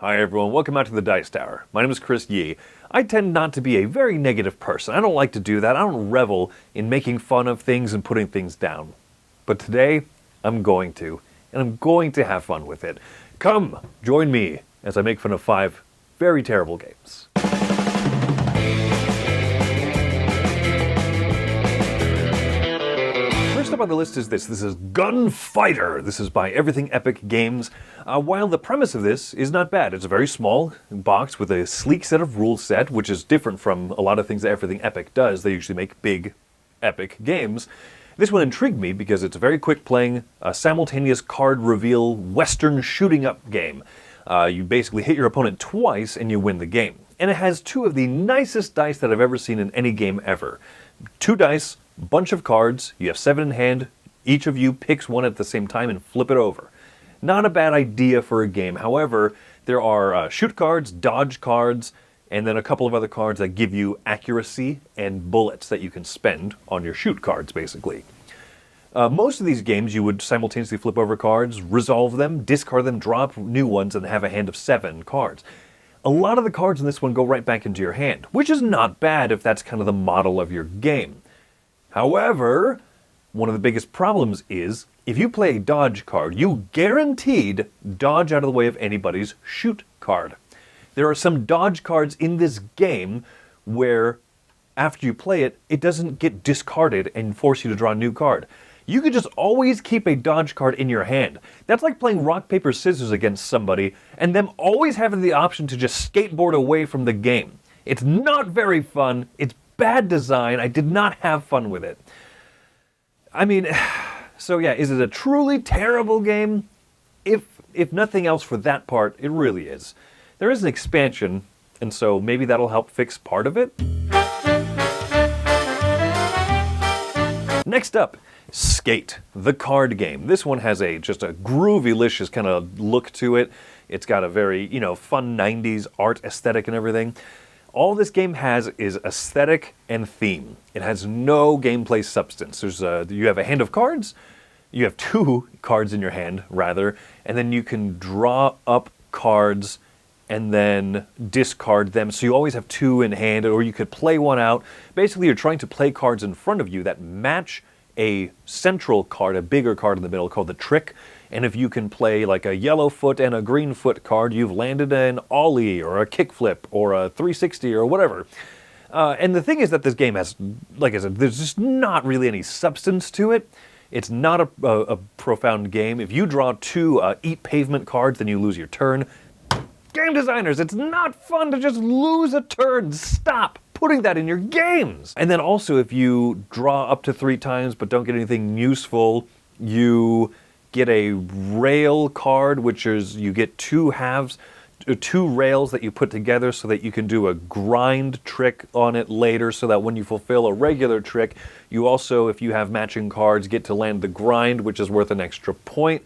Hi everyone, welcome out to the Dice Tower. My name is Chris Yee. I tend not to be a very negative person. I don't like to do that. I don't revel in making fun of things and putting things down. But today, I'm going to. And I'm going to have fun with it. Come, join me as I make fun of 5 very terrible games. First up on the list is this. This is Gunfighter. This is by Everything Epic Games. While the premise of this is not bad, it's a very small box with a sleek set of rule set, which is different from a lot of things that Everything Epic does. They usually make big, epic games. This one intrigued me because it's a very quick playing, simultaneous card reveal, western shooting up game. You basically hit your opponent twice and you win the game. And it has 2 of the nicest dice that I've ever seen in any game ever. 2 dice, bunch of cards, you have 7 in hand, each of you picks one at the same time and flip it over. Not a bad idea for a game. However, there are shoot cards, dodge cards, and then a couple of other cards that give you accuracy and bullets that you can spend on your shoot cards, basically. Most of these games you would simultaneously flip over cards, resolve them, discard them, drop new ones, and have a hand of 7 cards. A lot of the cards in this one go right back into your hand, which is not bad if that's kind of the model of your game. However, one of the biggest problems is, if you play a dodge card, you guaranteed dodge out of the way of anybody's shoot card. There are some dodge cards in this game where, after you play it, it doesn't get discarded and force you to draw a new card. You could just always keep a dodge card in your hand. That's like playing rock, paper, scissors against somebody, and them always having the option to just skateboard away from the game. It's not very fun. It's bad design. I did not have fun with it. I mean, so yeah, is it a truly terrible game? If nothing else for that part, it really is. There is an expansion, and so maybe that'll help fix part of it. Next up, Skate, the card game. This one has just a groovy-licious kind of look to it. It's got a very, fun 90s art aesthetic and everything. All this game has is aesthetic and theme. It has no gameplay substance. You have a hand of cards, you have 2 cards in your hand, rather, and then you can draw up cards and then discard them. So you always have 2 in hand, or you could play one out. Basically, you're trying to play cards in front of you that match a central card, a bigger card in the middle called the trick. And if you can play like a yellow foot and a green foot card, you've landed an ollie or a kickflip or a 360 or whatever. And the thing is that this game has, like I said, there's just not really any substance to it. It's not a profound game. If you draw 2 eat pavement cards, then you lose your turn. Game designers, it's not fun to just lose a turn. Stop putting that in your games. And then also, if you draw up to 3 times but don't get anything useful, you get a rail card, which is you get 2 halves, 2 rails that you put together so that you can do a grind trick on it later, so that when you fulfill a regular trick, you also, if you have matching cards, get to land the grind, which is worth an extra point.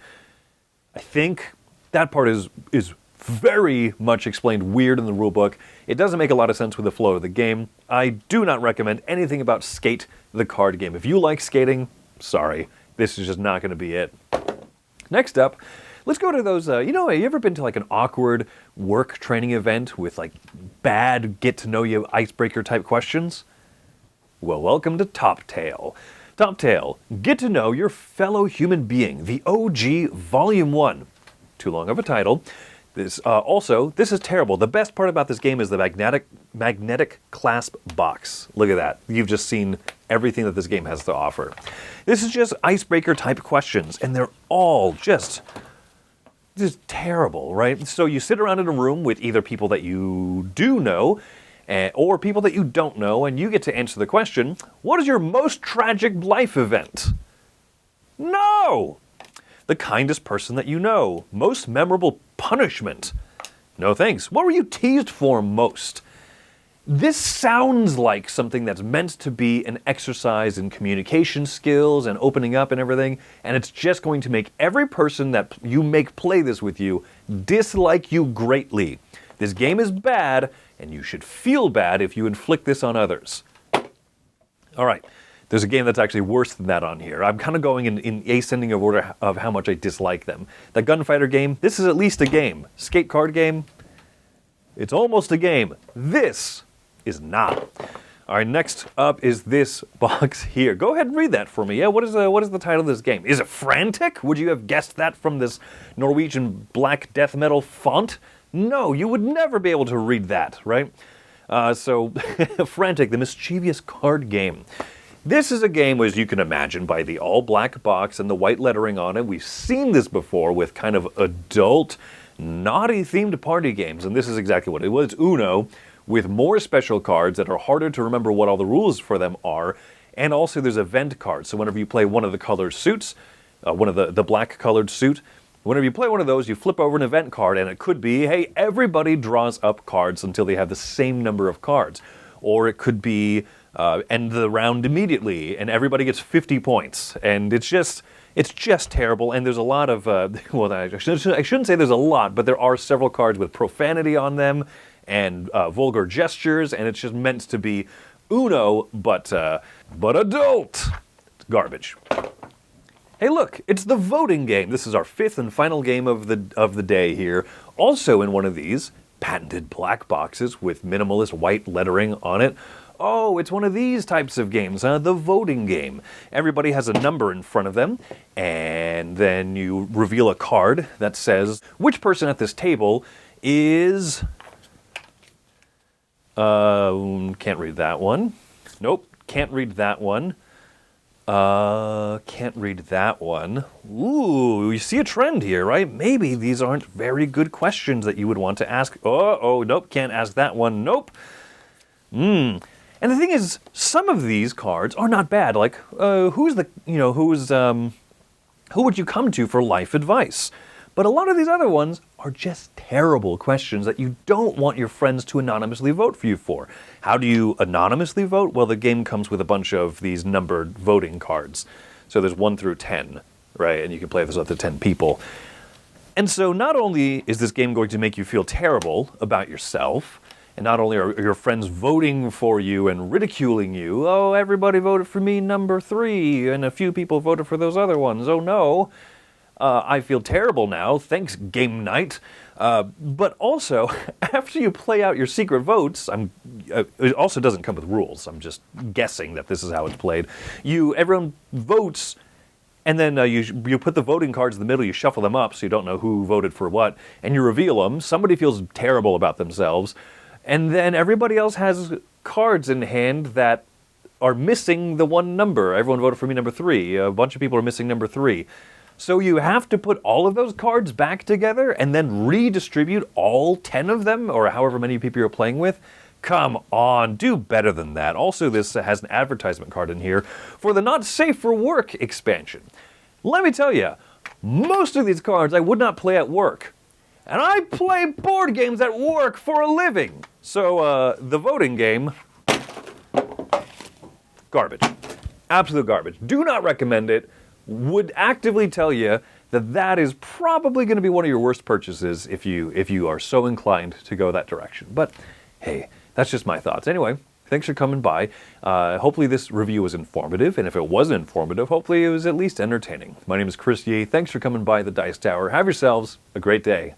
I think that part is very much explained weird in the rulebook. It doesn't make a lot of sense with the flow of the game. I do not recommend anything about Skate, the card game. If you like skating, sorry, this is just not going to be it. Next up, let's go to those, have you ever been to like an awkward work training event with like bad get-to-know-you icebreaker type questions? Well, welcome to Top Tale. Top Tale, get to know your fellow human being, the OG Volume 1. Too long of a title. This is terrible. The best part about this game is the magnetic clasp box. Look at that. You've just seen everything that this game has to offer. This is just icebreaker type questions, and they're all just terrible, right? So you sit around in a room with either people that you do know or people that you don't know, and you get to answer the question, what is your most tragic life event? No! The kindest person that you know. Most memorable punishment. No thanks. What were you teased for most? This sounds like something that's meant to be an exercise in communication skills and opening up and everything, and it's just going to make every person that you make play this with you dislike you greatly. This game is bad, and you should feel bad if you inflict this on others. All right. There's a game that's actually worse than that on here. I'm kind of going in ascending of order of how much I dislike them. The Gunfighter game, this is at least a game. Skate card game, It's almost a game. This is not. All right, next up is this box here. Go ahead and read that for me. Yeah, what is the title of this game? Is it Frantic? Would you have guessed that from this Norwegian black death metal font? No, you would never be able to read that, right? So, Frantic, the mischievous card game. This is a game, as you can imagine, by the all-black box and the white lettering on it. We've seen this before with kind of adult, naughty-themed party games, and this is exactly what it was. It's Uno, with more special cards that are harder to remember what all the rules for them are, and also there's event cards. So whenever you play one of the colored suits, one of the black-colored suit, whenever you play one of those, you flip over an event card, and it could be, hey, everybody draws up cards until they have the same number of cards. Or it could be, end the round immediately, and everybody gets 50 points. And it's just terrible, and there's a lot of, well, I shouldn't say there's a lot, but there are several cards with profanity on them, and vulgar gestures, and it's just meant to be Uno, but adult. Garbage. Hey, look, it's the voting game. This is our fifth and final game of the day here. Also in one of these patented black boxes with minimalist white lettering on it. Oh, it's one of these types of games, the voting game. Everybody has a number in front of them, and then you reveal a card that says which person at this table is... can't read that one. Nope, can't read that one. Can't read that one. Ooh, you see a trend here, right? Maybe these aren't very good questions that you would want to ask. Oh, nope, can't ask that one. Nope. And the thing is, some of these cards are not bad. Like, who would you come to for life advice? But a lot of these other ones are just terrible questions that you don't want your friends to anonymously vote for you for. How do you anonymously vote? Well, the game comes with a bunch of these numbered voting cards. So there's 1 through 10, right? And you can play this up to 10 people. And so not only is this game going to make you feel terrible about yourself, and not only are your friends voting for you and ridiculing you, oh, everybody voted for me number 3, and a few people voted for those other ones, oh no. I feel terrible now, thanks game night. But also, after you play out your secret votes, it also doesn't come with rules, I'm just guessing that this is how it's played. Everyone votes, and then you put the voting cards in the middle, you shuffle them up so you don't know who voted for what, and you reveal them. Somebody feels terrible about themselves, and then everybody else has cards in hand that are missing the one number. Everyone voted for me number 3, a bunch of people are missing number 3. So you have to put all of those cards back together and then redistribute all 10 of them, or however many people you're playing with? Come on, do better than that. Also, this has an advertisement card in here for the Not Safe for Work expansion. Let me tell you, most of these cards I would not play at work. And I play board games at work for a living. So, the voting game, garbage. Absolute garbage. Do not recommend it. Would actively tell you that that is probably going to be one of your worst purchases if you are so inclined to go that direction. But hey, that's just my thoughts. Anyway, thanks for coming by. Hopefully this review was informative, and if it wasn't informative, hopefully it was at least entertaining. My name is Chris Yee. Thanks for coming by the Dice Tower. Have yourselves a great day.